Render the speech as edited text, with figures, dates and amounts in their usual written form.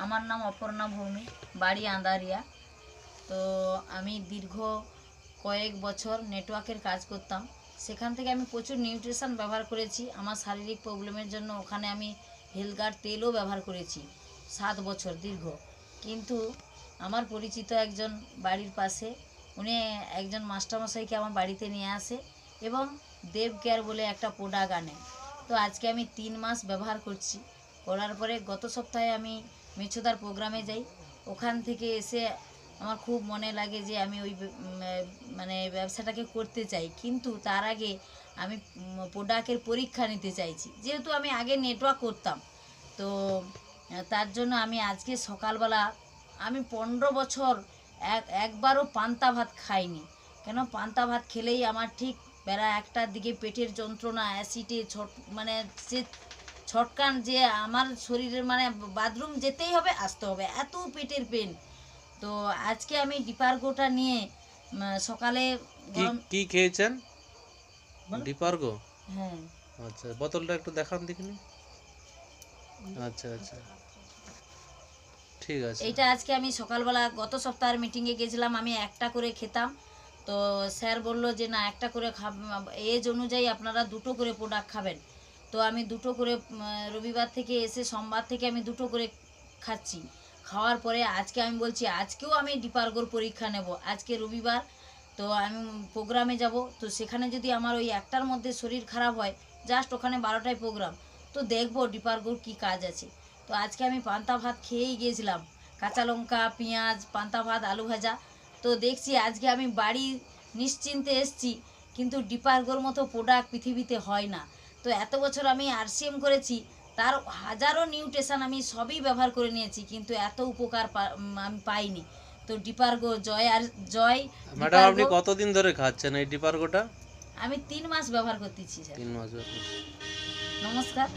আমার নাম অপর্ণা ভৌমিক, বাড়ি আন্দারিয়া। তো আমি দীর্ঘ কয়েক বছর নেটওয়ার্কের কাজ করতাম। সেখান থেকে আমি প্রচুর নিউট্রিশন ব্যবহার করেছি। আমার শারীরিক প্রবলেমের জন্য ওখানে আমি হেলথ গার্ড তেলও ব্যবহার করেছি 7 বছর দীর্ঘ। কিন্তু আমার পরিচিত একজন বাড়ির পাশে উনি একজন মাস্টারমশাইকে আমার বাড়িতে নিয়ে আসে এবং দেব কেয়ার বলে একটা প্রোডাক্ট আনে। তো আজকে আমি 3 মাস ব্যবহার করছি। করার পরে গত সপ্তাহে আমি মেছোদার প্রোগ্রামে যাই। ওখান থেকে এসে আমার খুব মনে লাগে যে আমি ওই মানে ব্যবসাটাকে করতে চাই, কিন্তু তার আগে আমি প্রোডাক্টের পরীক্ষা নিতে চাইছি, যেহেতু আমি আগে নেটওয়ার্ক করতাম। তো তার জন্য আমি আজকে সকালবেলা আমি 15 বছর একবারও পান্তা ভাত খাইনি। কেন, পান্তা ভাত খেলেই আমার ঠিক বেলা 1টার দিকে পেটের যন্ত্রণা, অ্যাসিডে মানে সে ছটকান যে আমার শরীরের মানে বাথরুম যেতেই হবে, আসতে হবে, এত পেটের পেন। তো আজকে আমি ডিপার্গোটা নিয়ে সকালে কি খেয়েছেন? ডিপার্গো? হ্যাঁ। আচ্ছা, বোতলটা একটু দেখান দেখিনি। আচ্ছা আচ্ছা, ঠিক আছে। এইটা আজকে আমি সকালবেলা গত সপ্তাহের মিটিংয়ে গেছিলাম, আমি একটা করে খেতাম। তো স্যার বলল যে না, একটা করে এজ অনুযায়ী আপনারা 2টো করে প্রোডাক্ট খাবেন। তো আমি 2টো করে রবিবার থেকে এসে সোমবার থেকে আমি 2টো করে খাচ্ছি। খাওয়ার পরে আজকে আমি বলছি আজকেও আমি ডিপার্গোর পরীক্ষা নেব। আজকে রবিবার, তো আমি প্রোগ্রামে যাব। তো সেখানে যদি আমার ওই একটার মধ্যে শরীর খারাপ হয়, জাস্ট ওখানে 12টায় প্রোগ্রাম, তো দেখব ডিপার্গোর কী কাজ আছে। তো আজকে আমি পান্তা ভাত খেয়েই গিয়েছিলাম, কাঁচা লঙ্কা, পেঁয়াজ, পান্তা ভাত, আলু ভাজা। তো দেখছি আজকে আমি বাড়ি নিশ্চিন্তে এসছি, কিন্তু ডিপার্গোর মতো প্রোডাক্ট পৃথিবীতে হয় না। তো এত বছর আমি আরসিএম করেছি, তার হাজারো নিউট্রিশন আমি সবই ব্যবহার করে নিয়েছি, কিন্তু এত উপকার আমি পাইনি। তো ডিপার্গো জয় আর জয়। ম্যাডাম, আপনি কতদিন ধরে খাচ্ছেন এই ডিপার্গোটা? আমি 3 মাস ব্যবহার করতেছি স্যার। 3 মাস। নমস্কার।